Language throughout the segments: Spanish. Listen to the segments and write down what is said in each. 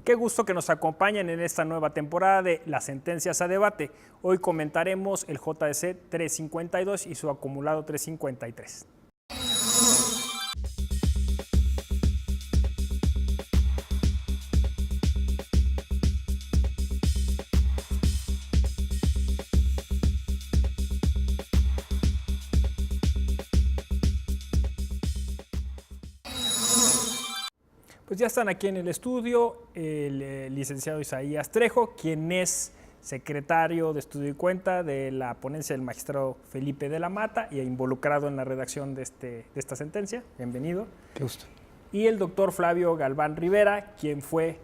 Qué gusto que nos acompañen en esta nueva temporada de Las Sentencias a Debate. Hoy comentaremos el JDC 352 y su acumulado 353. Pues ya están aquí en el estudio el licenciado Isaías Trejo, quien es secretario de Estudio y Cuenta de la ponencia del magistrado Felipe de la Mata y involucrado en la redacción de esta sentencia. Bienvenido. Qué gusto. Y el doctor Flavio Galván Rivera, quien fue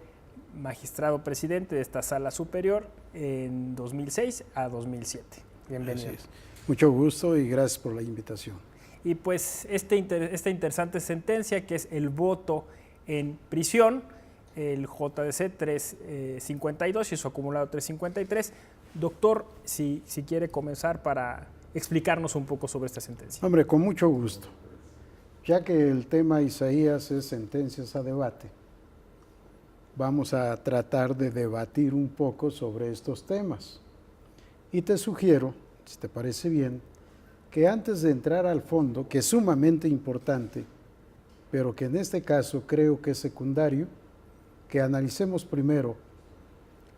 magistrado presidente de esta sala superior en 2006 a 2007. Bienvenido. Mucho gusto y gracias por la invitación. Y pues esta interesante sentencia, que es el voto en prisión, el JDC 352 y su acumulado 353. Doctor, si quiere comenzar para explicarnos un poco sobre esta sentencia. Hombre, con mucho gusto. Ya que el tema, Isaías, es sentencias a debate, vamos a tratar de debatir un poco sobre estos temas. Y te sugiero, si te parece bien, que antes de entrar al fondo, que es sumamente importante, pero que en este caso creo que es secundario, que analicemos primero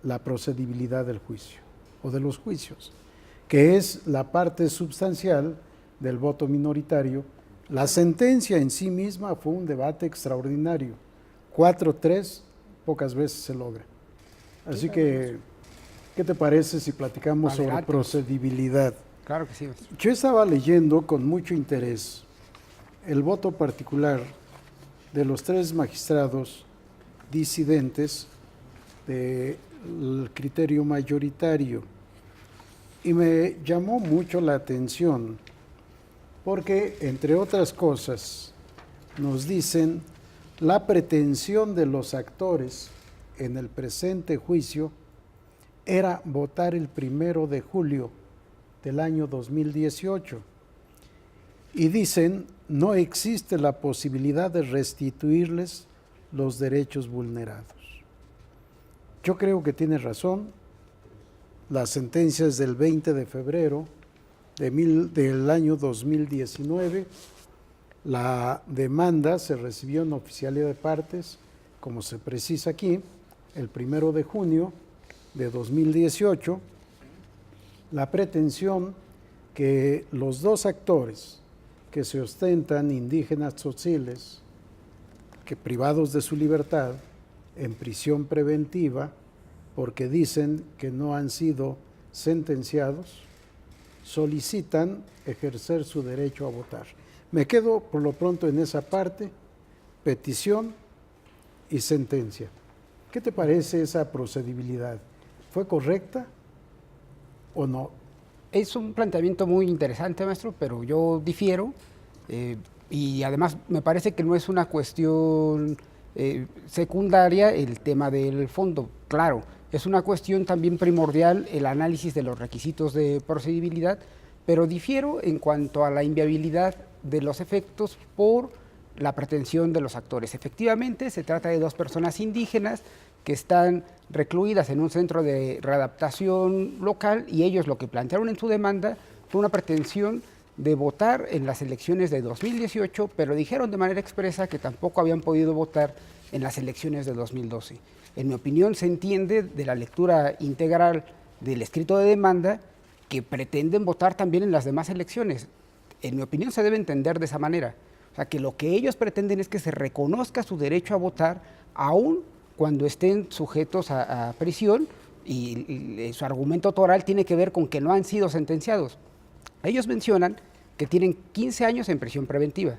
la procedibilidad del juicio o de los juicios, que es la parte sustancial del voto minoritario. La sentencia en sí misma fue un debate extraordinario. 4-3 pocas veces se logra. Así que, ¿qué te parece si platicamos sobre procedibilidad? Claro que sí. Yo estaba leyendo con mucho interés el voto particular de los tres magistrados disidentes del criterio mayoritario y me llamó mucho la atención porque, entre otras cosas, nos dicen la pretensión de los actores en el presente juicio era votar el 1 de julio del año 2018 y dicen no existe la posibilidad de restituirles los derechos vulnerados. Yo creo que tiene razón. La sentencia es del 20 de febrero del año 2019. La demanda se recibió en oficialía de partes, como se precisa aquí, el 1 de junio de 2018. La pretensión que los dos actores que se ostentan indígenas tzotziles, que privados de su libertad, en prisión preventiva, porque dicen que no han sido sentenciados, solicitan ejercer su derecho a votar. Me quedo por lo pronto en esa parte, petición y sentencia. ¿Qué te parece esa procedibilidad? ¿Fue correcta o no? Es un planteamiento muy interesante, maestro, pero yo difiero y además me parece que no es una cuestión secundaria el tema del fondo. Claro, es una cuestión también primordial el análisis de los requisitos de procedibilidad, pero difiero en cuanto a la inviabilidad de los efectos por la pretensión de los actores. Efectivamente, se trata de dos personas indígenas que están recluidas en un centro de readaptación local y ellos lo que plantearon en su demanda fue una pretensión de votar en las elecciones de 2018, pero dijeron de manera expresa que tampoco habían podido votar en las elecciones de 2012. En mi opinión, se entiende de la lectura integral del escrito de demanda que pretenden votar también en las demás elecciones. En mi opinión, se debe entender de esa manera. O sea, que lo que ellos pretenden es que se reconozca su derecho a votar aún cuando estén sujetos a prisión y su argumento toral tiene que ver con que no han sido sentenciados. Ellos mencionan que tienen 15 años en prisión preventiva.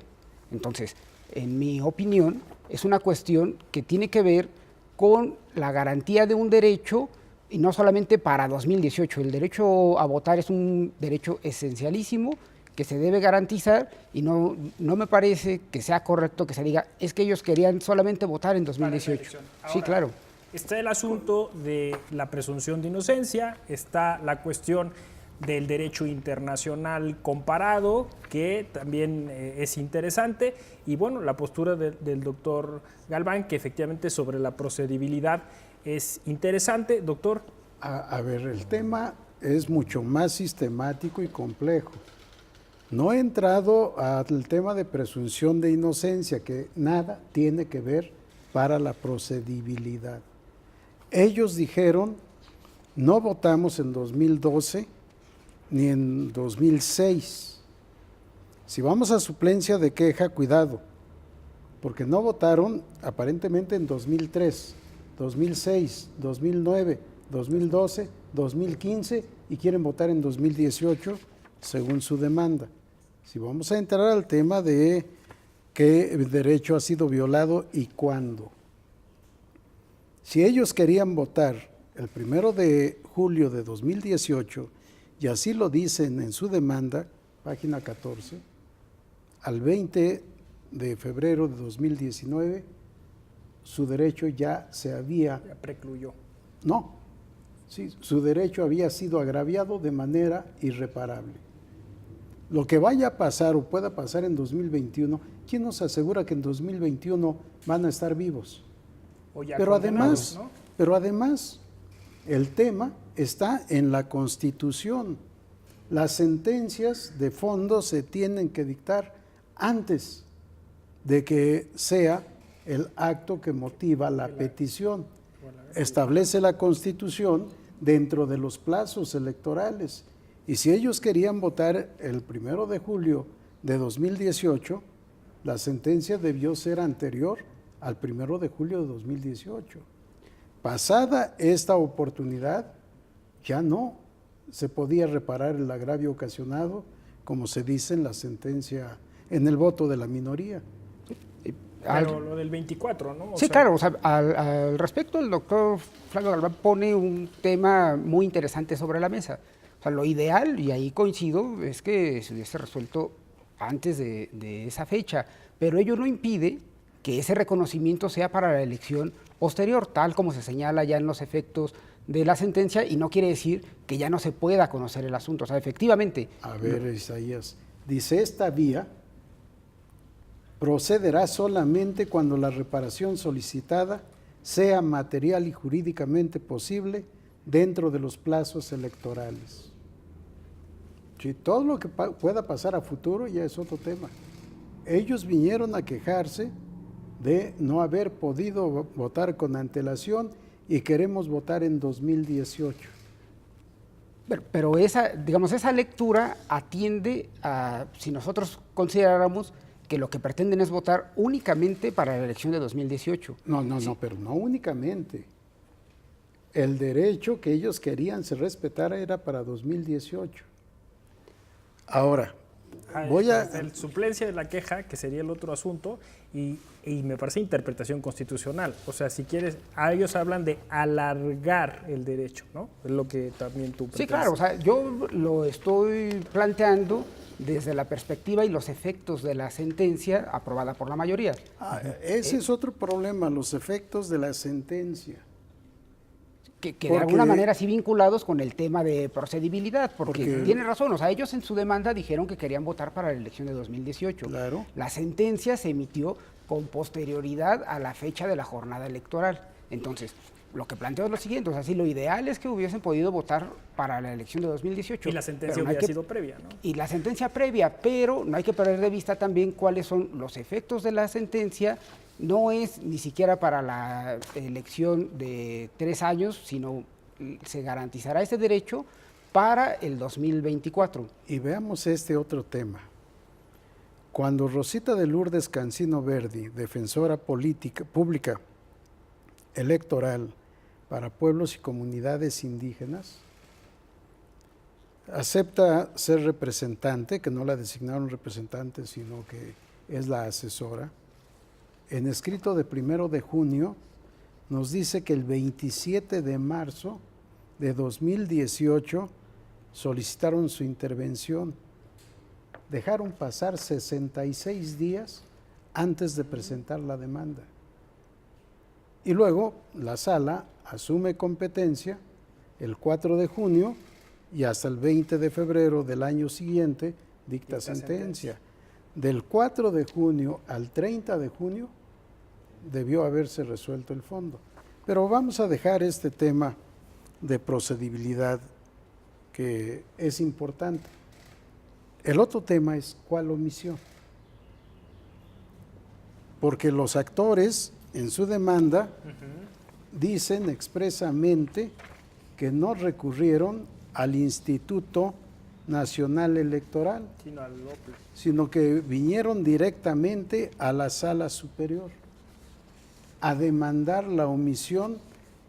Entonces, en mi opinión, es una cuestión que tiene que ver con la garantía de un derecho y no solamente para 2018. El derecho a votar es un derecho esencialísimo que se debe garantizar y no me parece que sea correcto que se diga es que ellos querían solamente votar en 2018. Ahora, sí, claro. Está el asunto de la presunción de inocencia, está la cuestión del derecho internacional comparado, que también es interesante, y bueno, la postura del doctor Galván, que efectivamente sobre la procedibilidad es interesante. Doctor. A ver, el tema es mucho más sistemático y complejo. No he entrado al tema de presunción de inocencia, que nada tiene que ver para la procedibilidad. Ellos dijeron, no votamos en 2012 ni en 2006. Si vamos a suplencia de queja, cuidado, porque no votaron aparentemente en 2003, 2006, 2009, 2012, 2015 y quieren votar en 2018 según su demanda. Si vamos a entrar al tema de qué derecho ha sido violado y cuándo. Si ellos querían votar el 1 de julio de 2018, y así lo dicen en su demanda, página 14, al 20 de febrero de 2019, su derecho ya se había... Ya precluyó. No, sí, su derecho había sido agraviado de manera irreparable. Lo que vaya a pasar o pueda pasar en 2021, ¿quién nos asegura que en 2021 van a estar vivos? Pero además, el tema está en la Constitución. Las sentencias de fondo se tienen que dictar antes de que sea el acto que motiva la petición. Establece la Constitución dentro de los plazos electorales. Y si ellos querían votar el 1 de julio de 2018, la sentencia debió ser anterior al 1 de julio de 2018. Pasada esta oportunidad, ya no se podía reparar el agravio ocasionado, como se dice en la sentencia, en el voto de la minoría. Pero lo del 24, ¿no? Sí, claro, o sea, al respecto el doctor Flavio Galván pone un tema muy interesante sobre la mesa. O sea, lo ideal, y ahí coincido, es que se hubiese resuelto antes de esa fecha, pero ello no impide que ese reconocimiento sea para la elección posterior, tal como se señala ya en los efectos de la sentencia, y no quiere decir que ya no se pueda conocer el asunto. O sea, efectivamente... A ver, Isaías, dice, esta vía procederá solamente cuando la reparación solicitada sea material y jurídicamente posible dentro de los plazos electorales. Si todo lo que pueda pasar a futuro ya es otro tema. Ellos vinieron a quejarse de no haber podido votar con antelación y queremos votar en 2018. Pero esa, digamos, esa lectura atiende a, si nosotros consideráramos que lo que pretenden es votar únicamente para la elección de 2018. No, pero no únicamente. El derecho que ellos querían se respetara era para 2018. Ahora, voy a... El suplencia de la queja, que sería el otro asunto, y me parece interpretación constitucional. O sea, si quieres, a ellos hablan de alargar el derecho, ¿no? Es lo que también tú Sí, claro, o sea, yo lo estoy planteando desde la perspectiva y los efectos de la sentencia aprobada por la mayoría. Ese es otro problema, los efectos de la sentencia. Que de alguna manera sí vinculados con el tema de procedibilidad, porque tiene razón, o sea, ellos en su demanda dijeron que querían votar para la elección de 2018. Claro. La sentencia se emitió con posterioridad a la fecha de la jornada electoral. Entonces, lo que planteo es lo siguiente, o sea, si lo ideal es que hubiesen podido votar para la elección de 2018. Y la sentencia hubiera sido previa, ¿no? Y la sentencia previa, pero no hay que perder de vista también cuáles son los efectos de la sentencia. No es ni siquiera para la elección de 3 años, sino se garantizará ese derecho para el 2024. Y veamos este otro tema. Cuando Rosita de Lourdes Cancino Verdi, defensora pública electoral para pueblos y comunidades indígenas, acepta ser representante, que no la designaron representante, sino que es la asesora, en escrito de 1 de junio, nos dice que el 27 de marzo de 2018 solicitaron su intervención. Dejaron pasar 66 días antes de presentar la demanda. Y luego la sala asume competencia el 4 de junio y hasta el 20 de febrero del año siguiente dicta sentencia. Del 4 de junio al 30 de junio debió haberse resuelto el fondo. Pero vamos a dejar este tema de procedibilidad, que es importante. El otro tema es ¿cuál omisión? Porque los actores en su demanda dicen expresamente que no recurrieron al Instituto Nacional Electoral, sino que vinieron directamente a la Sala Superior a demandar la omisión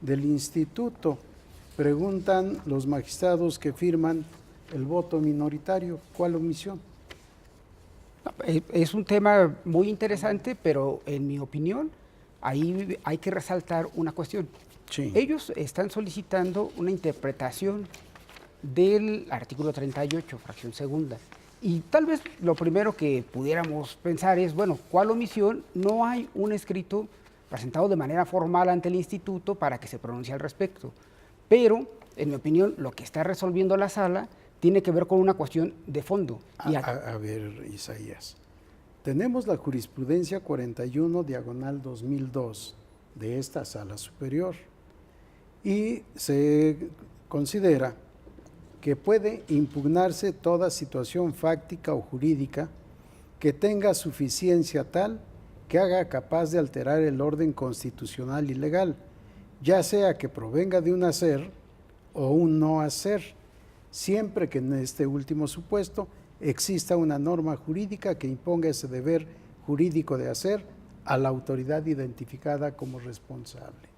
del instituto. Preguntan los magistrados que firman el voto minoritario, ¿cuál omisión? Es un tema muy interesante, pero en mi opinión, ahí hay que resaltar una cuestión. Sí. Ellos están solicitando una interpretación del artículo 38, fracción segunda. Y tal vez lo primero que pudiéramos pensar es, bueno, ¿cuál omisión? No hay un escrito presentado de manera formal ante el instituto para que se pronuncie al respecto. Pero, en mi opinión, lo que está resolviendo la sala tiene que ver con una cuestión de fondo. A ver, Isaías, tenemos la jurisprudencia 41/2002 de esta Sala Superior y se considera que puede impugnarse toda situación fáctica o jurídica que tenga suficiencia tal que haga capaz de alterar el orden constitucional y legal, ya sea que provenga de un hacer o un no hacer, siempre que en este último supuesto exista una norma jurídica que imponga ese deber jurídico de hacer a la autoridad identificada como responsable.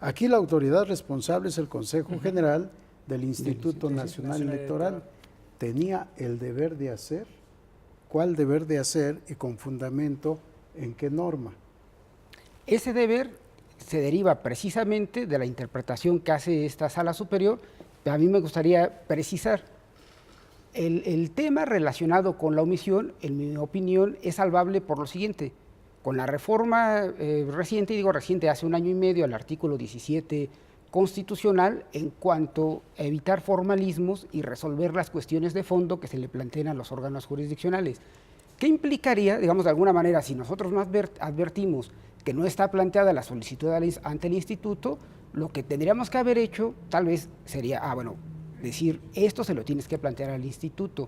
Aquí la autoridad responsable es el Consejo General del Instituto Nacional Electoral. Tenía el deber de hacer. ¿Cuál deber de hacer y con fundamento en qué norma? Ese deber se deriva precisamente de la interpretación que hace esta Sala Superior. A mí me gustaría precisar, el tema relacionado con la omisión, en mi opinión, es salvable por lo siguiente. Con la reforma reciente, digo reciente, hace 1 año y medio, al artículo 17 constitucional, en cuanto a evitar formalismos y resolver las cuestiones de fondo que se le plantean a los órganos jurisdiccionales. ¿Qué implicaría, digamos, de alguna manera, si nosotros no advertimos que no está planteada la solicitud ante el instituto, lo que tendríamos que haber hecho tal vez sería, decir, esto se lo tienes que plantear al instituto,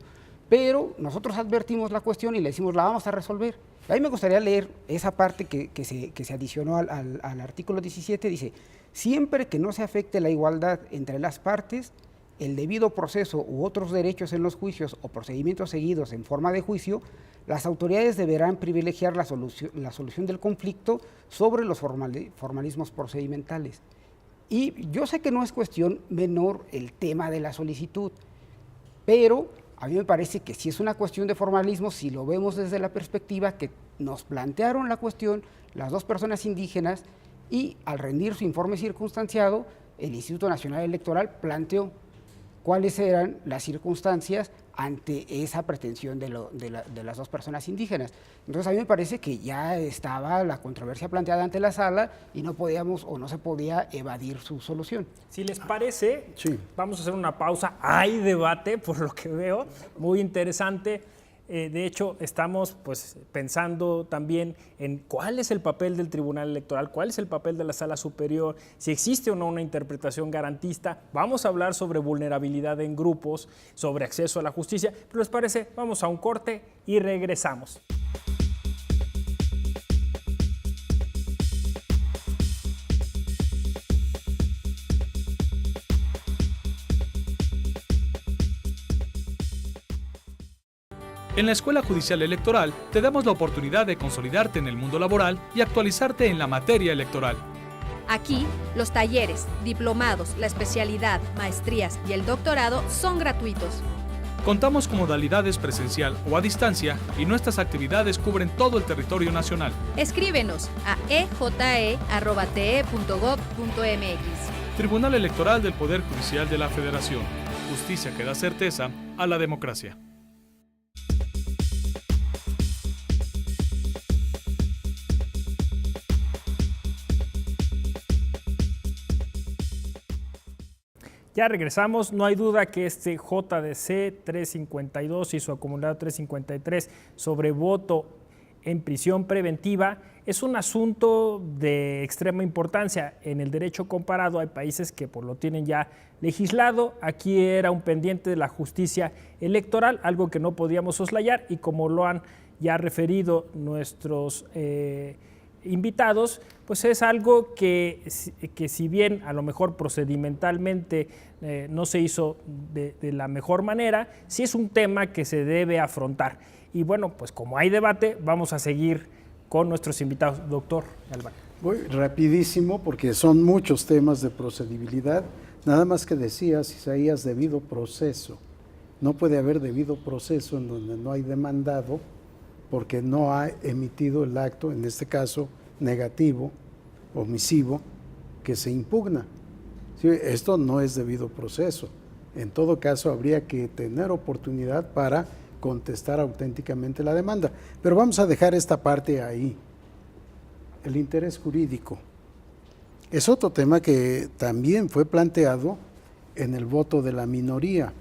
pero nosotros advertimos la cuestión y le decimos, la vamos a resolver. A mí me gustaría leer esa parte que se adicionó al artículo 17, dice, siempre que no se afecte la igualdad entre las partes, el debido proceso u otros derechos en los juicios o procedimientos seguidos en forma de juicio, las autoridades deberán privilegiar la solución del conflicto sobre los formalismos procedimentales. Y yo sé que no es cuestión menor el tema de la solicitud, pero a mí me parece que sí es una cuestión de formalismo si lo vemos desde la perspectiva que nos plantearon la cuestión las dos personas indígenas y al rendir su informe circunstanciado, el Instituto Nacional Electoral planteó cuáles eran las circunstancias ante esa pretensión de las dos personas indígenas. Entonces a mí me parece que ya estaba la controversia planteada ante la sala y no podíamos o no se podía evadir su solución. Si les parece, sí, vamos a hacer una pausa. Hay debate, por lo que veo, muy interesante. De hecho, estamos pensando también en cuál es el papel del Tribunal Electoral, cuál es el papel de la Sala Superior, si existe o no una interpretación garantista. Vamos a hablar sobre vulnerabilidad en grupos, sobre acceso a la justicia. Pero ¿les parece? Vamos a un corte y regresamos. En la Escuela Judicial Electoral te damos la oportunidad de consolidarte en el mundo laboral y actualizarte en la materia electoral. Aquí, los talleres, diplomados, la especialidad, maestrías y el doctorado son gratuitos. Contamos con modalidades presencial o a distancia y nuestras actividades cubren todo el territorio nacional. Escríbenos a eje@te.gov.mx. Tribunal Electoral del Poder Judicial de la Federación. Justicia que da certeza a la democracia. Ya regresamos. No hay duda que este JDC 352 y su acumulado 353 sobre voto en prisión preventiva es un asunto de extrema importancia. En el derecho comparado hay países que pues, lo tienen ya legislado. Aquí era un pendiente de la justicia electoral, algo que no podíamos soslayar, y como lo han ya referido nuestros invitados, pues es algo que si bien a lo mejor procedimentalmente no se hizo de la mejor manera, sí es un tema que se debe afrontar. Y bueno, pues como hay debate, vamos a seguir con nuestros invitados. Doctor Galván. Voy rapidísimo porque son muchos temas de procedibilidad. Nada más que decías, Isaías, debido proceso. No puede haber debido proceso en donde no hay demandado porque no ha emitido el acto, en este caso negativo, omisivo, que se impugna. ¿Sí? Esto no es debido proceso. En todo caso, habría que tener oportunidad para contestar auténticamente la demanda. Pero vamos a dejar esta parte ahí. El interés jurídico es otro tema que también fue planteado en el voto de la minoría.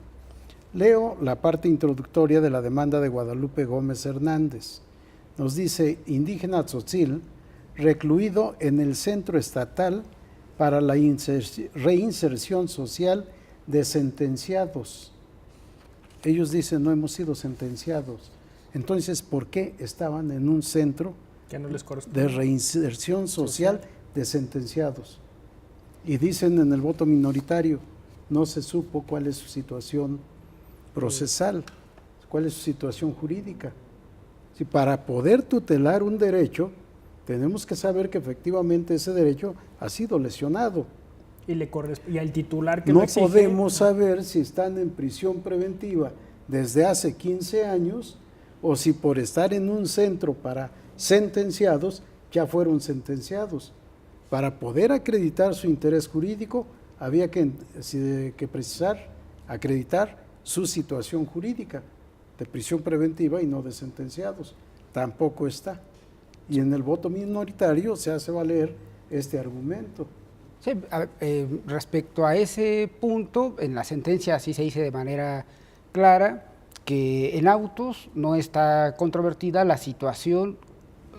Leo la parte introductoria de la demanda de Guadalupe Gómez Hernández. Nos dice: indígena tzotzil, recluido en el Centro Estatal para la Reinserción Social de Sentenciados. Ellos dicen, no hemos sido sentenciados. Entonces, ¿por qué estaban en un centro que no les corresponde de reinserción social de sentenciados? Y dicen en el voto minoritario, no se supo cuál es su situación procesal, cuál es su situación jurídica. Si para poder tutelar un derecho, tenemos que saber que efectivamente ese derecho ha sido lesionado. Y al titular que no lo exige, podemos saber si están en prisión preventiva desde hace 15 años o si por estar en un centro para sentenciados ya fueron sentenciados. Para poder acreditar su interés jurídico había que precisar, acreditar su situación jurídica de prisión preventiva y no de sentenciados. Tampoco está. Y en el voto minoritario se hace valer este argumento. Sí, respecto a ese punto, en la sentencia sí se dice de manera clara que en autos no está controvertida la situación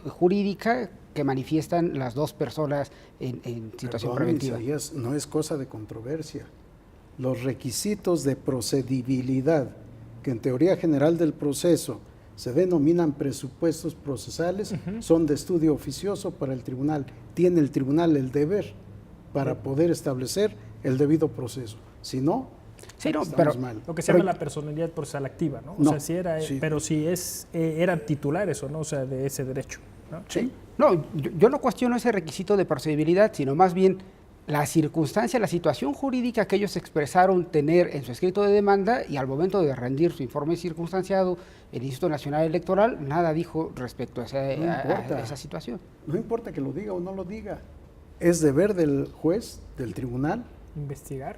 jurídica que manifiestan las dos personas en situación preventiva. Isaías, no es cosa de controversia. Los requisitos de procedibilidad, que en teoría general del proceso se denominan presupuestos procesales, son de estudio oficioso para el tribunal. Tiene el tribunal el deber para poder establecer el debido proceso. Si no, sí, no, estamos mal. Lo que se llama la personalidad procesal activa, ¿no? No, o sea, si era, sí. Pero si eran titulares o no, o sea, de ese derecho, ¿no? Sí. No, yo no cuestiono ese requisito de procedibilidad, sino más bien la circunstancia, la situación jurídica que ellos expresaron tener en su escrito de demanda, y al momento de rendir su informe circunstanciado, el Instituto Nacional Electoral nada dijo respecto a esa situación. No importa que lo diga o no lo diga, es deber del juez, del tribunal. Investigar.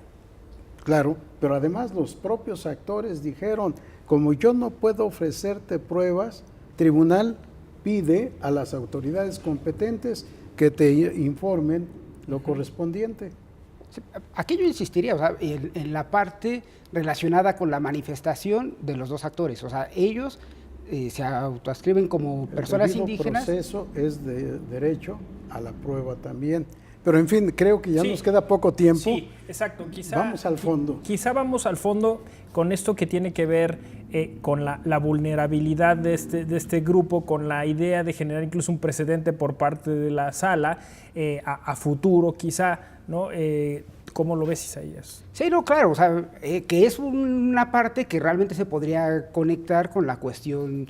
Claro, pero además los propios actores dijeron, como yo no puedo ofrecerte pruebas, tribunal pide a las autoridades competentes que te informen lo correspondiente. Aquí yo insistiría, o sea, en la parte relacionada con la manifestación de los dos actores. O sea, ellos se autoascriben como personas indígenas. El proceso es de derecho a la prueba también. Pero en fin, creo que ya nos queda poco tiempo. Sí, exacto. Vamos al fondo. Quizá vamos al fondo con esto que tiene que ver con la vulnerabilidad de este grupo, con la idea de generar incluso un precedente por parte de la sala a futuro, quizá, ¿no? ¿Cómo lo ves, Isaías? Sí, no, claro, o sea, que es una parte que realmente se podría conectar con la cuestión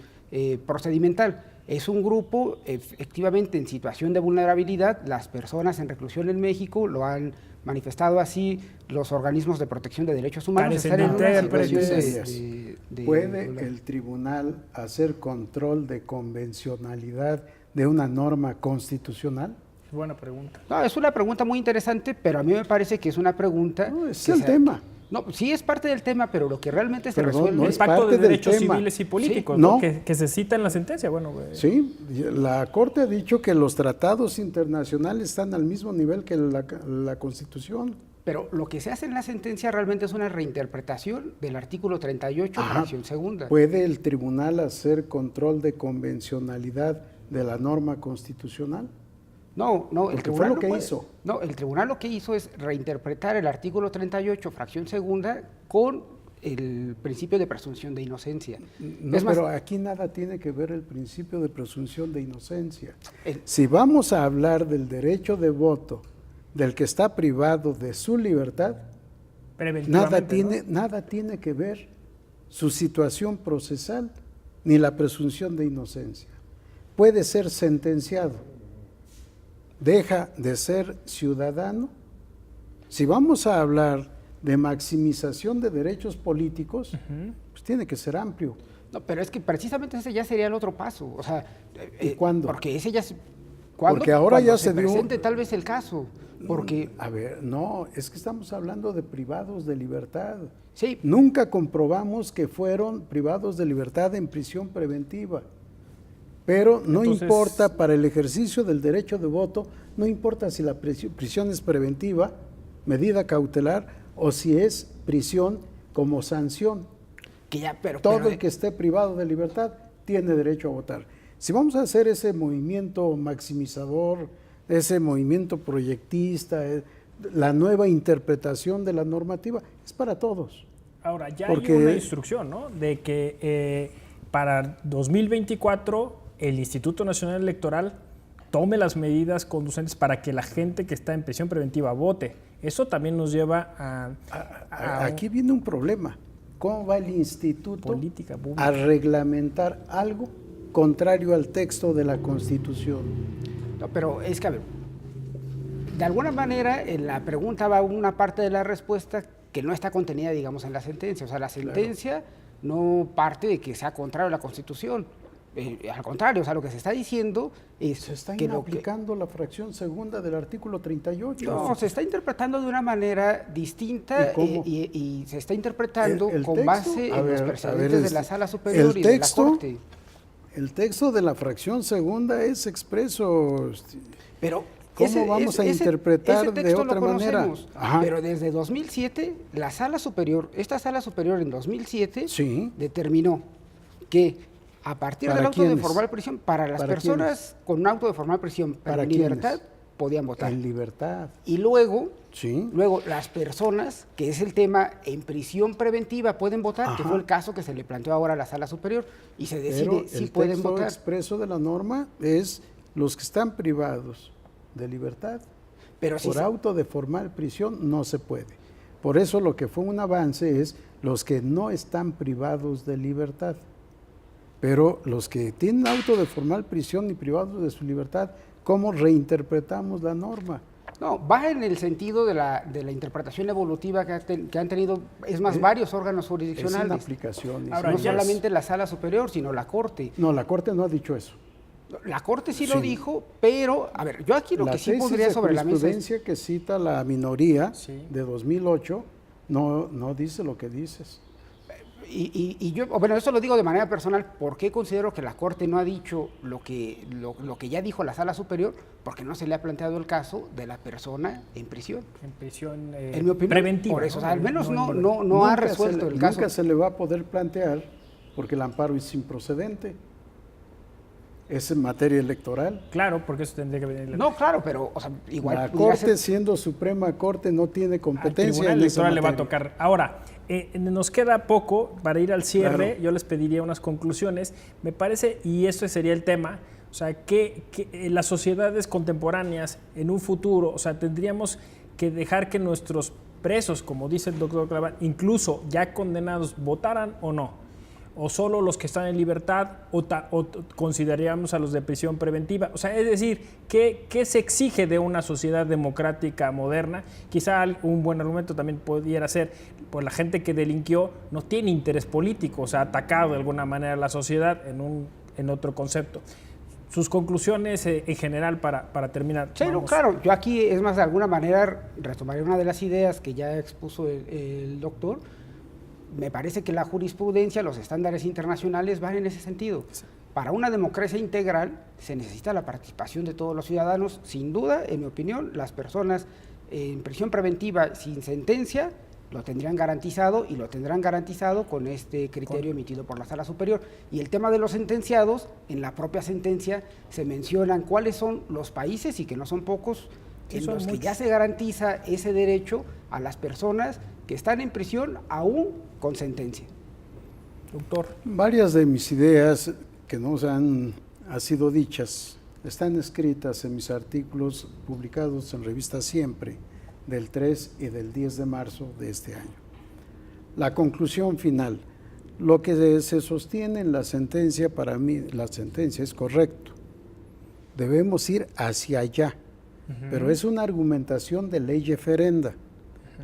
procedimental. Es un grupo efectivamente en situación de vulnerabilidad. Las personas en reclusión en México lo han manifestado así, los organismos de protección de derechos humanos. ¿Puede el tribunal hacer control de convencionalidad de una norma constitucional? Buena pregunta. No, es una pregunta muy interesante, pero a mí me parece que es una pregunta... No, es el tema. No, sí es parte del tema, pero lo que realmente se resuelve... No, el Pacto de Derechos Civiles y Políticos, sí, ¿no? Que se cita en la sentencia. Bueno, sí, la Corte ha dicho que los tratados internacionales están al mismo nivel que la Constitución. Pero lo que se hace en la sentencia realmente es una reinterpretación del artículo 38, fracción segunda. ¿Puede el tribunal hacer control de convencionalidad de la norma constitucional? No, el Porque tribunal fue lo no que puede. hizo. No, el tribunal lo que hizo es reinterpretar el artículo 38, fracción segunda, con el principio de presunción de inocencia. No, Es más, pero aquí nada tiene que ver el principio de presunción de inocencia. el- Si vamos a hablar del derecho de voto del que está privado de su libertad, Preventivamente, ¿no? nada tiene que ver su situación procesal ni la presunción de inocencia. Puede ser sentenciado, deja de ser ciudadano. Si vamos a hablar de maximización de derechos políticos, pues tiene que ser amplio. no, pero es que precisamente ese ya sería el otro paso. O sea, ¿Y cuándo? Porque ese ya ¿cuándo? Porque ahora Cuando ya se dio- presente tal vez el caso. Porque A ver, no, es que estamos hablando de privados de libertad. sí, Nunca comprobamos que fueron privados de libertad en prisión preventiva. Pero no Entonces- importa para el ejercicio del derecho de voto, no importa si la prisión es preventiva, medida cautelar, o si es prisión como sanción. que ya, Todo el que esté privado de libertad tiene derecho a votar. Si vamos a hacer ese movimiento maximizador, ese movimiento proyectista, la nueva interpretación de la normativa, es para todos. Ahora, ya Porque- hay una instrucción, ¿no? De que para 2024 el Instituto Nacional Electoral tome las medidas conducentes para que la gente que está en prisión preventiva vote. Eso también nos lleva a Aquí viene un problema. ¿Cómo va el instituto política pública. a reglamentar algo contrario al texto de la Constitución? No, pero es que, a ver, de alguna manera en la pregunta va una parte de la respuesta que no está contenida, digamos, en la sentencia. O sea, la sentencia no parte de que sea contrario a la Constitución. Al contrario, o sea, lo que se está diciendo es Se está que lo que... aplicando la fracción segunda del artículo 38. No, se está interpretando de una manera distinta ¿Y cómo? y se está interpretando El con texto, base a en los ver, precedentes de la este, Sala Superior el y de la texto, Corte. El texto de la fracción segunda es expreso. Pero ¿Cómo vamos a interpretar ese de texto lo otra manera? conocemos, Ajá. pero desde 2007, la Sala Superior, esta Sala Superior en 2007, Sí. determinó que a partir ¿Para del auto de quiénes? formal prisión, para las ¿Para personas con un auto de formal prisión, pero ¿Para en quiénes? libertad, podían votar. En libertad. Y luego, Sí. las personas, que es el tema en prisión preventiva, pueden votar, que Ajá. fue el caso que se le planteó ahora a la Sala Superior, y se decide Pero si el pueden texto votar. expreso de la norma es los que están privados de libertad. Pero si Por se- auto de formal prisión no se puede. Por eso lo que fue un avance es los que no están privados de libertad. Pero los que tienen auto de formal prisión y privados de su libertad, ¿cómo reinterpretamos la norma? No, va en el sentido de la interpretación evolutiva que han tenido, es más, varios órganos Es una jurisdiccionales. aplicación. Ahora, No ya es- solamente la Sala Superior, sino la Corte. No, la Corte no ha dicho eso. La Corte sí, Sí. lo dijo, pero, a ver, yo aquí lo La que sí tesis pondría de sobre la mesa es... jurisprudencia que cita la minoría Sí. de 2008 no dice lo que dices. Y yo, bueno, eso lo digo de manera personal, porque considero que la Corte no ha dicho lo que ya dijo la Sala Superior, porque no se le ha planteado el caso de la persona en prisión. En prisión En mi opinión, preventiva. por eso, ¿no? o sea, al menos en no libertad. ha Nunca resuelto el caso. Nunca se le va a poder plantear porque el amparo es improcedente. Es en materia electoral. Claro, porque eso tendría que venir. No, claro, pero, o sea, igual La pudiera Corte, ser- siendo Suprema Corte, no tiene Al competencia Tribunal en esa Electoral le va a materia. tocar. Ahora, nos queda poco para ir al cierre. Claro. Yo les pediría unas conclusiones. Me parece, y esto sería el tema, o sea, que las sociedades contemporáneas en un futuro, o sea, tendríamos que dejar que nuestros presos, como dice el doctor Claván, incluso ya condenados, votaran o no. O solo los que están en libertad, o consideraríamos a los de prisión preventiva. O sea, es decir, ¿qué se exige de una sociedad democrática moderna? Quizá un buen argumento también pudiera ser, pues la gente que delinquió no tiene interés político, o sea, ha atacado de alguna manera a la sociedad en otro concepto. Sus conclusiones en general para terminar. Sí, no, Vamos. claro, yo aquí, es más, de alguna manera retomaré una de las ideas que ya expuso el doctor. Me parece que la jurisprudencia, los estándares internacionales van en ese sentido. Para una democracia integral se necesita la participación de todos los ciudadanos. Sin duda, en mi opinión, las personas en prisión preventiva sin sentencia, lo tendrían garantizado y lo tendrán garantizado con este criterio emitido por la Sala Superior. Y el tema de los sentenciados, en la propia sentencia se mencionan cuáles son los países, y que no son pocos, Sí, en son los que muchos. ya se garantiza ese derecho a las personas que están en prisión aún con sentencia. Doctor, Varias de mis ideas que no han sido dichas están escritas en mis artículos publicados en revista Siempre, del 3 y del 10 de marzo de este año. La conclusión final, lo que se sostiene en la sentencia, para mí la sentencia es correcto. Debemos ir hacia allá, pero es una argumentación de ley referenda.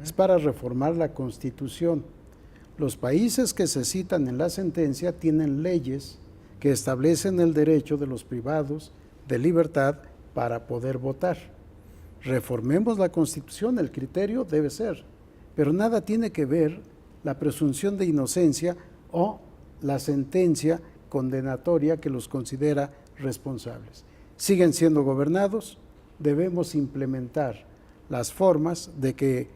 Es para reformar la Constitución. Los países que se citan en la sentencia tienen leyes que establecen el derecho de los privados de libertad para poder votar. Reformemos la Constitución, el criterio debe ser, pero nada tiene que ver la presunción de inocencia o la sentencia condenatoria que los considera responsables. Siguen siendo gobernados, debemos implementar las formas de que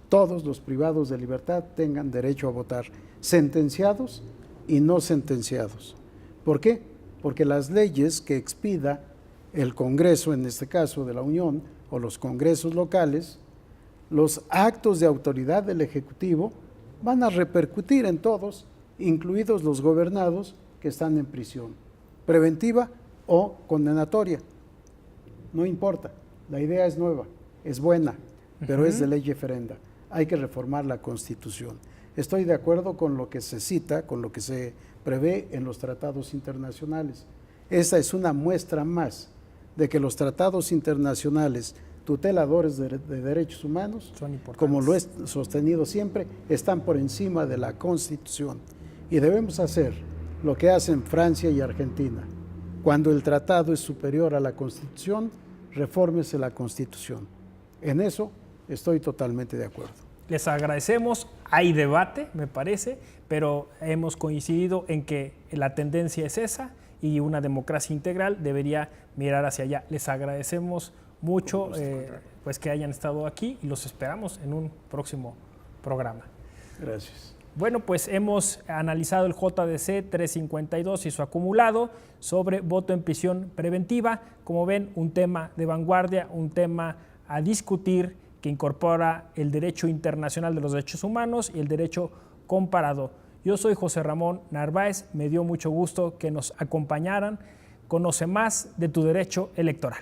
todos los privados de libertad tengan derecho a votar, sentenciados y no sentenciados. ¿Por qué? Porque las leyes que expida el Congreso, en este caso de la Unión, o los congresos locales, los actos de autoridad del Ejecutivo van a repercutir en todos, incluidos los gobernados que están en prisión, preventiva o condenatoria. No importa, la idea es nueva, es buena, pero es de ley referenda. Hay que reformar la Constitución. Estoy de acuerdo con lo que se cita, con lo que se prevé en los tratados internacionales. Esta es una muestra más de que los tratados internacionales tuteladores de derechos humanos, son importantes. como lo he sostenido siempre, están por encima de la Constitución. Y debemos hacer lo que hacen Francia y Argentina. Cuando el tratado es superior a la Constitución, refórmese la Constitución. En eso estoy totalmente de acuerdo. les agradecemos. Hay debate, me parece, pero hemos coincidido en que la tendencia es esa y una democracia integral debería mirar hacia allá. Les agradecemos mucho pues que hayan estado aquí y los esperamos en un próximo programa. Gracias. Bueno, pues hemos analizado el JDC 352 y su acumulado sobre voto en prisión preventiva. Como ven, un tema de vanguardia, un tema a discutir que incorpora el derecho internacional de los derechos humanos y el derecho comparado. Yo soy José Ramón Narváez, me dio mucho gusto que nos acompañaran. Conoce más de tu derecho electoral.